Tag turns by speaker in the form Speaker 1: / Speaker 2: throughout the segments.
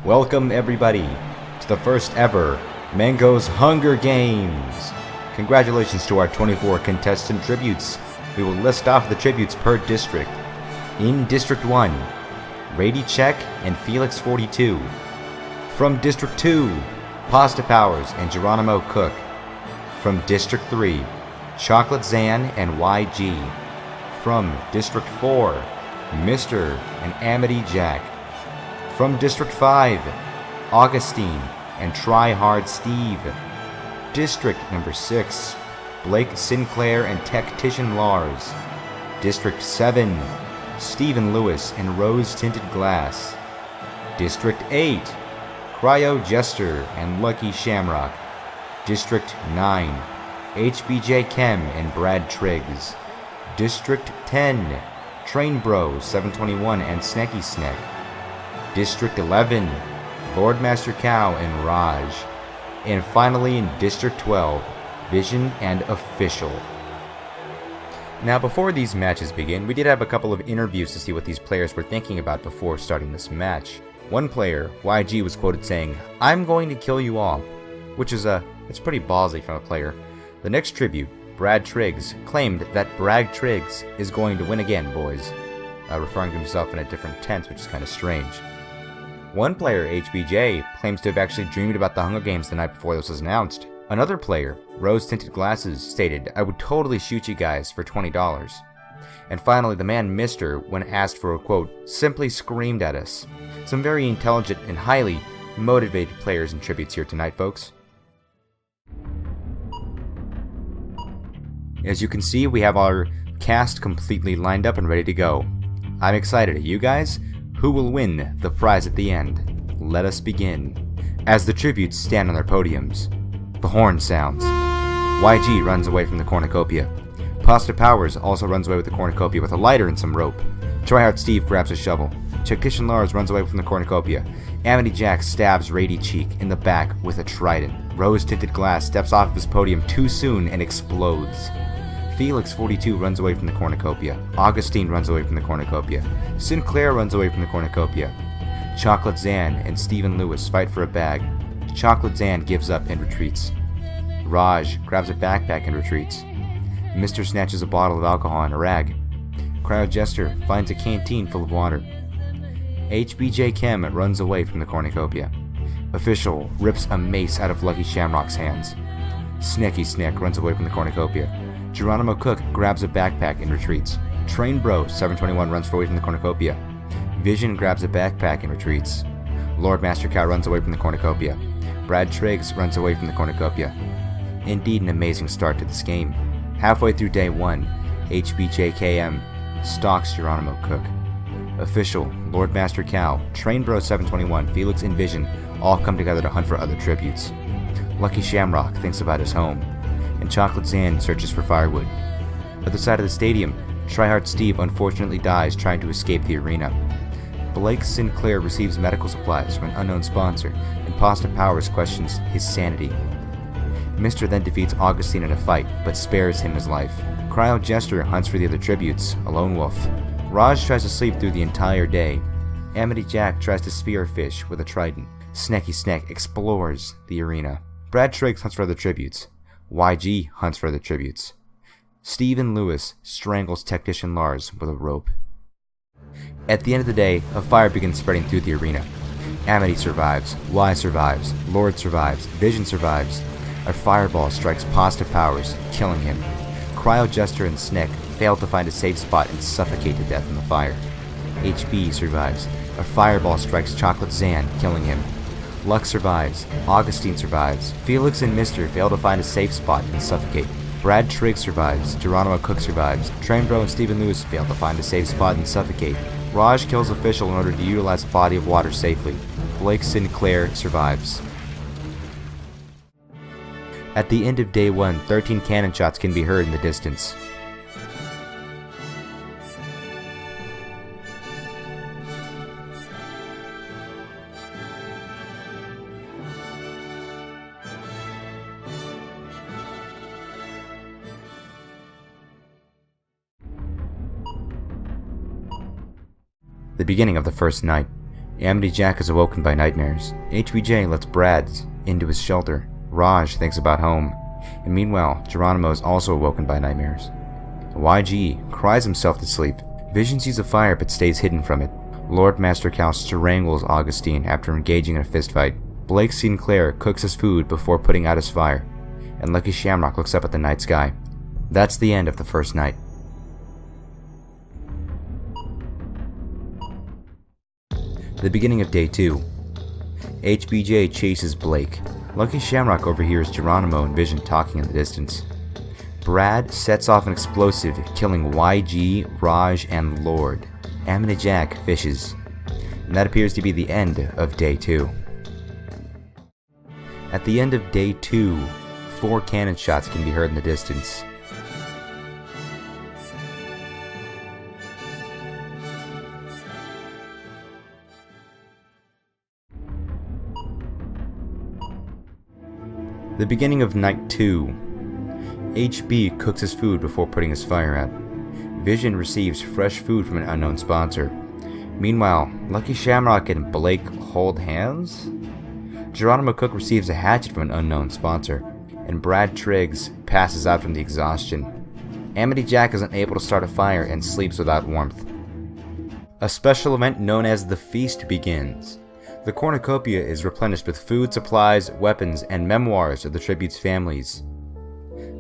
Speaker 1: Welcome everybody to the first ever Mango's Hunger Games! Congratulations to our 24 contestant tributes. We will list off the tributes per district. In District 1, Rady Check and Felix 42. From District 2, Pasta Powers and Geronimo Cook. From District 3, Chocolate Zan and YG. From District 4, Mr. and Amity Jack. From District 5, Augustine and Try Hard Steve. District number 6, Blake Sinclair and Tactician Lars. District 7, Stephen Lewis and Rose Tinted Glass. District 8, Cryo Jester and Lucky Shamrock. District 9, HBJ Chem and Brad Triggs. District 10, Train Bro 721 and Snecky Snack. District 11, Lord Master Cow and Raj. And finally in District 12, Vision and Official. Now before these matches begin, we did have a couple of interviews to see what these players were thinking about before starting this match. One player, YG, was quoted saying, "I'm going to kill you all," which is it's pretty ballsy from a player. The next tribute, Brad Triggs, claimed that Bragg Triggs is going to win again, boys, referring to himself in a different tense, which is kind of strange. One player, HBJ, claims to have actually dreamed about the Hunger Games the night before this was announced. Another player, Rose Tinted Glasses, stated, "I would totally shoot you guys for $20. And finally, the man Mr., when asked for a quote, simply screamed at us. Some very intelligent and highly motivated players and tributes here tonight, folks. As you can see, we have our cast completely lined up and ready to go. I'm excited. Are you guys? Who will win the prize at the end? Let us begin. As the tributes stand on their podiums, the horn sounds. YG runs away from the cornucopia. Pasta Powers also runs away with the cornucopia with a lighter and some rope. Tryhard Steve grabs a shovel. Tactician Lars runs away from the cornucopia. Amity Jack stabs Rady Cheek in the back with a trident. Rose Tinted Glass steps off of his podium too soon and explodes. Felix 42 runs away from the cornucopia. Augustine runs away from the cornucopia. Sinclair runs away from the cornucopia. Chocolate Zan and Stephen Lewis fight for a bag. Chocolate Zan gives up and retreats. Raj grabs a backpack and retreats. Mr. snatches a bottle of alcohol and a rag. Cryo Jester finds a canteen full of water. HBJ Chem runs away from the cornucopia. Official rips a mace out of Lucky Shamrock's hands. Snecky Snack runs away from the cornucopia. Geronimo Cook grabs a backpack and retreats. Train Bro 721 runs away from the cornucopia. Vision grabs a backpack and retreats. Lord Master Cow runs away from the cornucopia. Brad Triggs runs away from the cornucopia. Indeed an amazing start to this game. Halfway through day 1, HBJKM stalks Geronimo Cook. Official, Lord Master Cow, Train Bro 721, Felix and Vision all come together to hunt for other tributes. Lucky Shamrock thinks about his home, and Chocolate Zan searches for firewood. At the side of the stadium, Tryhard Steve unfortunately dies trying to escape the arena. Blake Sinclair receives medical supplies from an unknown sponsor, and Pasta Powers questions his sanity. Mr. then defeats Augustine in a fight, but spares him his life. Cryo Jester hunts for the other tributes, a lone wolf. Raj tries to sleep through the entire day. Amity Jack tries to spearfish with a trident. Snecky Snack explores the arena. Brad Triggs hunts for other tributes. YG hunts for other tributes. Stephen Lewis strangles Tactician Lars with a rope. At the end of the day, a fire begins spreading through the arena. Amity survives, Y survives, Lord survives, Vision survives. A fireball strikes Pasta Powers, killing him. Cryo Jester and Snick fail to find a safe spot and suffocate to death in the fire. HB survives. A fireball strikes Chocolate Zan, killing him. Luck survives. Augustine survives. Felix and Mr. fail to find a safe spot and suffocate. Brad Triggs survives. Geronimo Cook survives. Train Bro and Stephen Lewis fail to find a safe spot and suffocate. Raj kills Official in order to utilize a body of water safely. Blake Sinclair survives. At the end of day 1, 13 cannon shots can be heard in the distance. The beginning of the first night. Amity Jack is awoken by nightmares. HBJ lets Brad into his shelter. Raj thinks about home. And meanwhile, Geronimo is also awoken by nightmares. YG cries himself to sleep. Vision sees a fire but stays hidden from it. Lord Master Cal strangles Augustine after engaging in a fistfight. Blake Sinclair cooks his food before putting out his fire. And Lucky Shamrock looks up at the night sky. That's the end of the first night. The beginning of day 2. HBJ chases Blake. Lucky Shamrock overhears Geronimo and Vision talking in the distance. Brad sets off an explosive, killing YG, Raj, and Lord. Amity Jack fishes. And that appears to be the end of day 2. At the end of day 2, 4 cannon shots can be heard in the distance. The beginning of night 2. HB cooks his food before putting his fire out. Vision receives fresh food from an unknown sponsor. Meanwhile, Lucky Shamrock and Blake hold hands? Geronimo Cook receives a hatchet from an unknown sponsor, and Brad Triggs passes out from the exhaustion. Amity Jack is unable to start a fire and sleeps without warmth. A special event known as the Feast begins. The cornucopia is replenished with food, supplies, weapons, and memoirs of the tribute's families.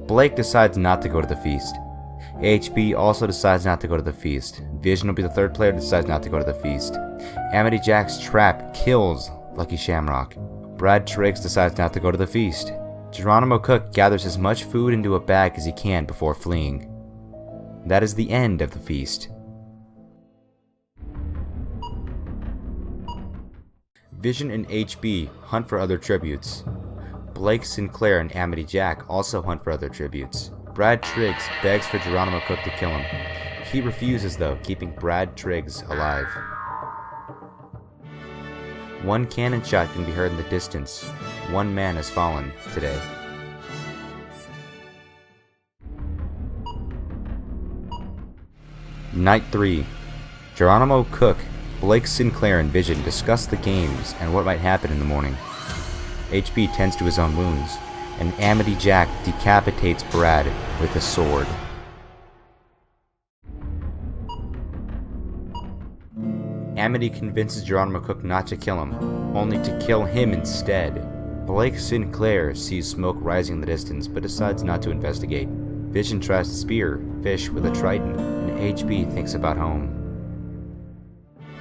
Speaker 1: Blake decides not to go to the feast. HB also decides not to go to the feast. Vision will be the third player who decides not to go to the feast. Amity Jack's trap kills Lucky Shamrock. Brad Triggs decides not to go to the feast. Geronimo Cook gathers as much food into a bag as he can before fleeing. That is the end of the feast. Vision and HB hunt for other tributes. Blake Sinclair and Amity Jack also hunt for other tributes. Brad Triggs begs for Geronimo Cook to kill him. He refuses though, keeping Brad Triggs alive. 1 cannon shot can be heard in the distance. 1 man has fallen today. Night 3. Geronimo Cook, Blake Sinclair, and Vision discuss the games and what might happen in the morning. HB tends to his own wounds, and Amity Jack decapitates Brad with a sword. Amity convinces Geronimo Cook not to kill him, only to kill him instead. Blake Sinclair sees smoke rising in the distance, but decides not to investigate. Vision tries to spear fish with a trident, and HB thinks about home.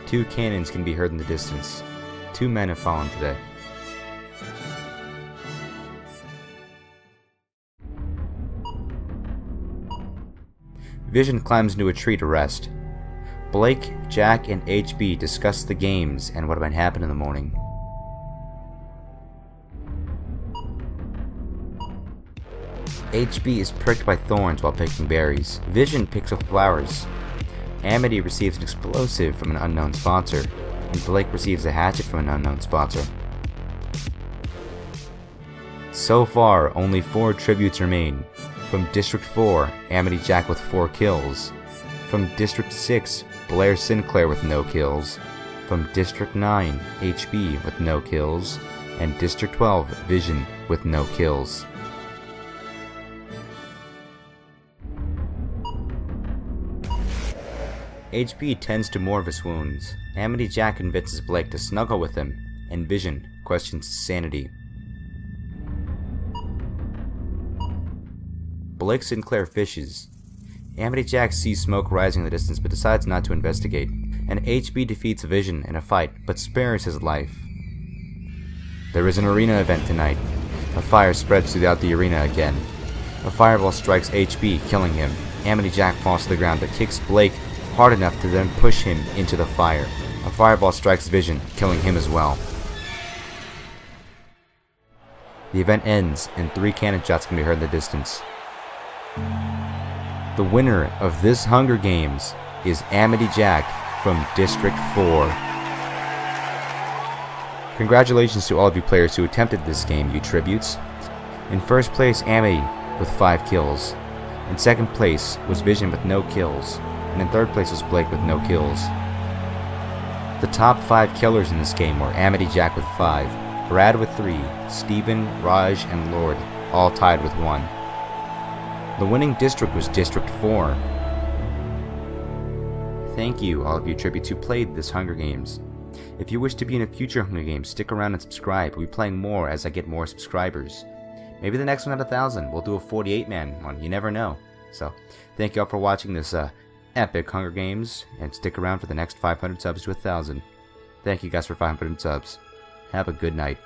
Speaker 1: 2 cannons can be heard in the distance. 2 men have fallen today. Vision climbs into a tree to rest. Blake, Jack, and HB discuss the games and what might happen in the morning. HB is pricked by thorns while picking berries. Vision picks up flowers. Amity receives an explosive from an unknown sponsor, and Blake receives a hatchet from an unknown sponsor. So far, only 4 tributes remain. From District 4, Amity Jack with 4 kills. From District 6, Blair Sinclair with no kills. From District 9, HB with no kills. And District 12, Vision with no kills. HB tends to more of his wounds. Amity Jack convinces Blake to snuggle with him, and Vision questions his sanity. Blake Sinclair fishes. Amity Jack sees smoke rising in the distance but decides not to investigate, and HB defeats Vision in a fight but spares his life. There is an arena event tonight. A fire spreads throughout the arena again. A fireball strikes HB, killing him. Amity Jack falls to the ground but kicks Blake hard enough to then push him into the fire. A fireball strikes Vision, killing him as well. The event ends, and 3 cannon shots can be heard in the distance. The winner of this Hunger Games is Amity Jack from District 4. Congratulations to all of you players who attempted this game, you tributes. In first place, Amity with 5 kills. In second place was Vision with no kills. And in third place was Blake with no kills. The top 5 killers in this game were Amity Jack with 5, Brad with 3, Steven, Raj, and Lord, all tied with 1. The winning district was District 4. Thank you, all of you tributes who played this Hunger Games. If you wish to be in a future Hunger Games, stick around and subscribe. We'll be playing more as I get more subscribers. Maybe the next one at 1,000. We'll do a 48-man one. You never know. So, thank you all for watching this epic Hunger Games, and stick around for the next 500 subs to 1,000. Thank you guys for 500 subs. Have a good night.